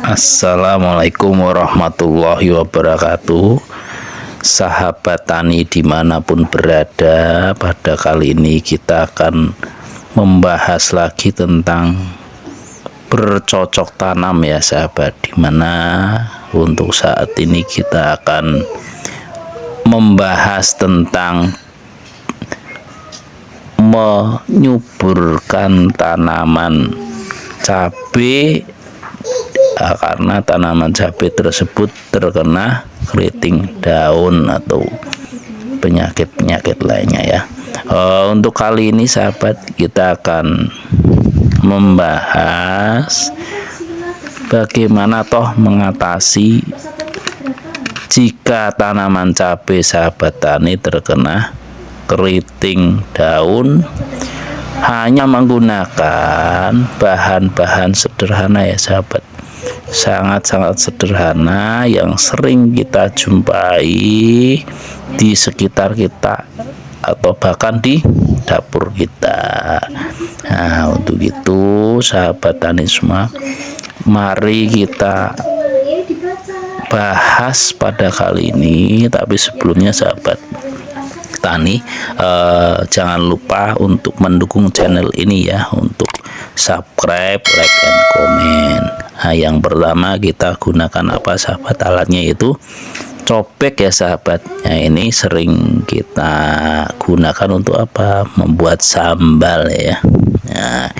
Assalamualaikum warahmatullahi wabarakatuh. Sahabat tani dimanapun berada, pada kali ini kita akan membahas lagi tentang bercocok tanam ya sahabat, dimana untuk saat ini kita akan membahas tentang menyuburkan tanaman cabai karena tanaman cabai tersebut terkena keriting daun atau penyakit-penyakit lainnya ya. Untuk kali ini sahabat, kita akan membahas bagaimana toh mengatasi jika tanaman cabai sahabat tani terkena keriting daun, hanya menggunakan bahan-bahan sederhana ya sahabat, sangat-sangat sederhana yang sering kita jumpai di sekitar kita atau bahkan di dapur kita. Nah, untuk itu sahabat tani semua, mari kita bahas pada kali ini. Tapi sebelumnya sahabat tani, jangan lupa untuk mendukung channel ini ya, untuk subscribe, like, dan komen. Nah, yang pertama kita gunakan apa sahabat? Alatnya itu cobek ya sahabat. Nah, ini sering kita gunakan untuk apa? Membuat sambal ya. Nah,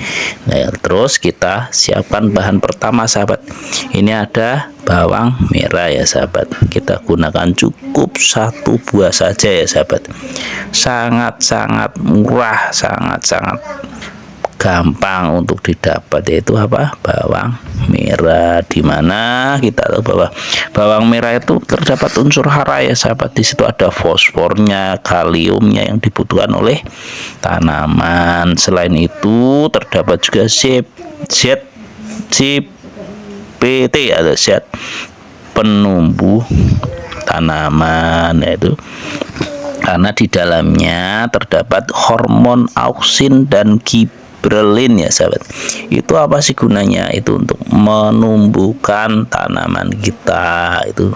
terus kita siapkan bahan pertama sahabat. Ini ada bawang merah ya sahabat. Kita gunakan cukup satu buah saja ya sahabat. Sangat-sangat murah, sangat-sangat gampang untuk didapat, yaitu apa? Bawang merah. Dimana kita tahu bahwa bawang merah itu terdapat unsur hara ya sahabat. Di situ ada fosfornya, kaliumnya yang dibutuhkan oleh tanaman. Selain itu terdapat juga CPT atau zat penumbuh tanaman, yaitu karena di dalamnya terdapat hormon auksin dan giberelin ya sahabat. Itu apa sih gunanya? Itu untuk menumbuhkan tanaman kita, itu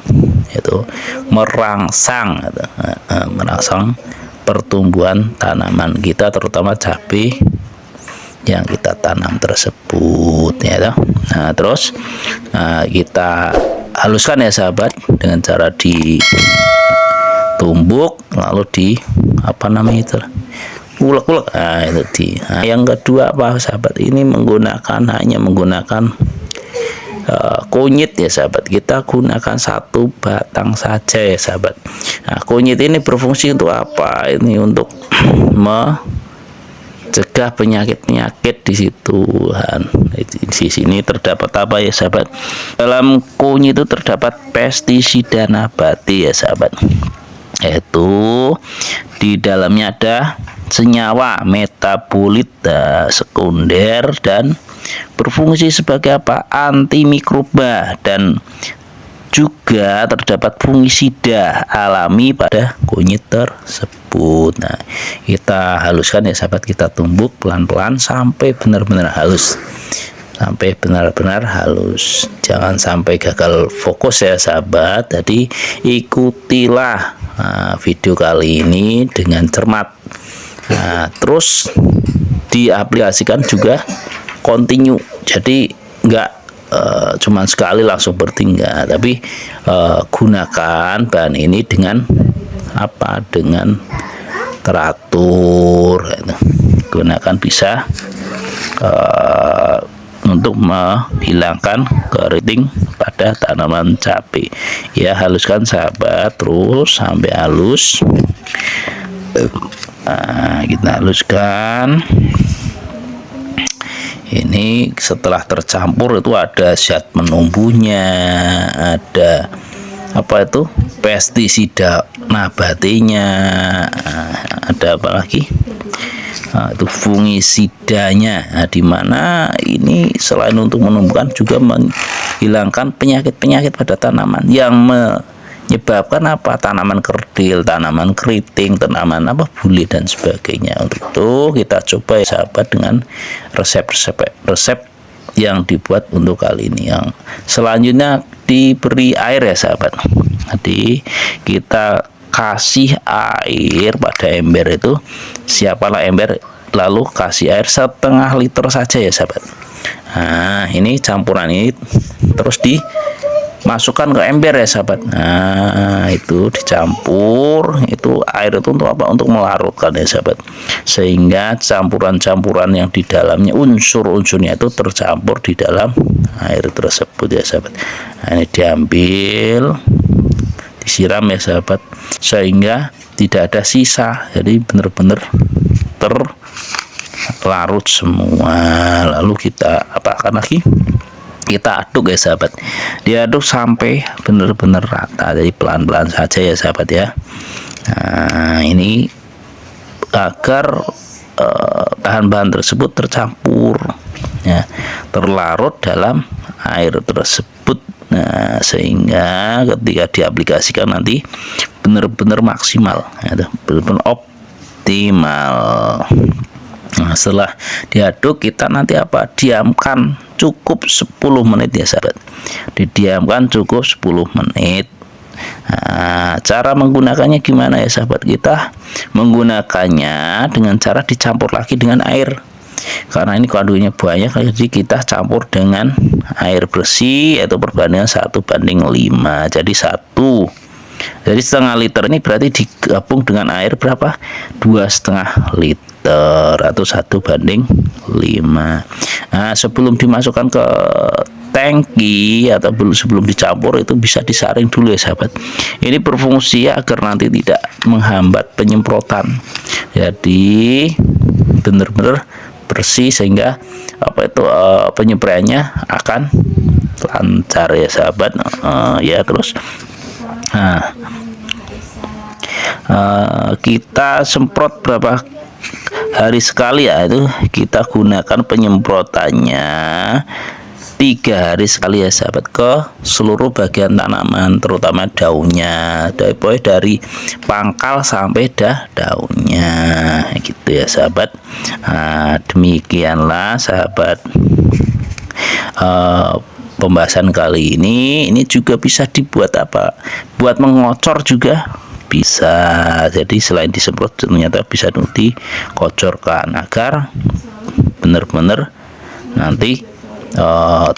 merangsang pertumbuhan tanaman kita, terutama cabai yang kita tanam tersebut ya. Nah, terus kita haluskan ya sahabat dengan cara ditumbuk, lalu di apa namanya itu, ulek-ulek. Nah, itu yang kedua apa sahabat? Ini hanya menggunakan kunyit ya sahabat. Kita gunakan satu batang saja ya sahabat. Nah, kunyit ini berfungsi untuk apa? Ini untuk mencegah penyakit-penyakit di situ. Di sini terdapat apa ya sahabat? Dalam kunyit itu terdapat pestisida nabati ya sahabat. Yaitu di dalamnya ada senyawa metabolit sekunder dan berfungsi sebagai apa? Antimikroba, dan juga terdapat fungisida alami pada kunyit tersebut. Nah, kita haluskan ya sahabat, kita tumbuk pelan-pelan sampai benar-benar halus. Jangan sampai gagal fokus ya sahabat. Jadi ikutilah video kali ini dengan cermat. Nah, terus diaplikasikan juga continue. Jadi enggak cuman sekali langsung bertinggal, tapi gunakan bahan ini dengan apa? Dengan teratur. Gunakan bisa untuk menghilangkan keriting pada tanaman cabai ya. Haluskan sahabat terus sampai halus. Nah, kita haluskan. Ini setelah tercampur itu ada zat penumbuhnya, ada apa itu, pestisida nabatinya, ada apa lagi? Itu fungisidanya. Nah, dimana ini selain untuk menumbuhkan juga menghilangkan penyakit-penyakit pada tanaman yang menyebabkan apa? Tanaman kerdil, tanaman keriting, tanaman apa, bule dan sebagainya. Untuk itu kita coba ya sahabat dengan resep yang dibuat untuk kali ini. Yang selanjutnya diberi air ya sahabat. Jadi kita kasih air pada ember itu, siapalah ember, lalu kasih air setengah liter saja ya sahabat. Nah ini campuran ini terus dimasukkan ke ember ya sahabat. Nah itu dicampur, itu air itu untuk apa? Untuk melarutkan ya sahabat, sehingga campuran-campuran yang di dalamnya, unsur-unsurnya itu tercampur di dalam air tersebut ya sahabat. Nah ini diambil, disiram ya sahabat, sehingga tidak ada sisa, jadi benar-benar terlarut semua. Lalu kita apakan lagi? Kita aduk ya sahabat, diaduk sampai benar-benar rata, jadi pelan-pelan saja ya sahabat ya. Nah ini agar bahan-bahan tersebut tercampur ya, terlarut dalam air tersebut. Nah sehingga ketika diaplikasikan nanti benar-benar maksimal ya, benar-benar optimal. Nah, setelah diaduk kita nanti apa? Diamkan cukup 10 menit ya sahabat. Didiamkan cukup 10 menit. Nah, cara menggunakannya gimana ya sahabat? Kita menggunakannya dengan cara dicampur lagi dengan air. Karena ini kandungannya banyak, jadi kita campur dengan air bersih, yaitu perbandingan 1:5. Jadi setengah liter ini berarti digabung dengan air berapa? 2,5 liter atau 1:5. Nah sebelum dimasukkan ke tangki atau sebelum dicampur itu bisa disaring dulu ya sahabat. Ini berfungsi agar nanti tidak menghambat penyemprotan, jadi benar-benar bersih, sehingga penyebraiannya akan lancar ya sahabat. Ya terus kita semprot berapa hari sekali ya, itu kita gunakan penyemprotannya 3 hari sekali ya sahabat, ke seluruh bagian tanaman, terutama daunnya, dari pangkal sampai daunnya gitu ya sahabat. Nah, demikianlah sahabat pembahasan kali ini. Ini juga bisa dibuat apa? Buat mengocor juga bisa. Jadi selain disemprot ternyata bisa dikocorkan agar benar-benar nanti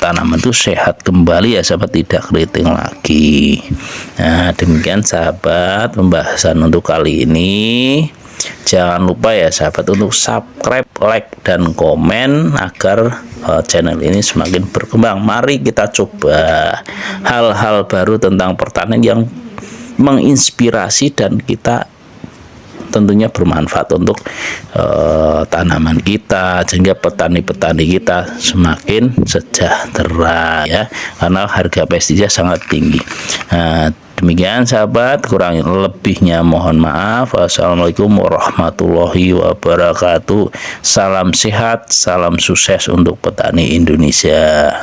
tanaman itu sehat kembali ya sahabat, tidak keriting lagi. Nah demikian sahabat pembahasan untuk kali ini. Jangan lupa ya sahabat untuk subscribe, like, dan komen agar channel ini semakin berkembang. Mari kita coba hal-hal baru tentang pertanian yang menginspirasi dan kita tentunya bermanfaat untuk tanaman kita, sehingga petani-petani kita semakin sejahtera ya, karena harga pestisida sangat tinggi. Demikian sahabat, kurang lebihnya mohon maaf. Wassalamualaikum warahmatullahi wabarakatuh. Salam sehat, salam sukses untuk petani Indonesia.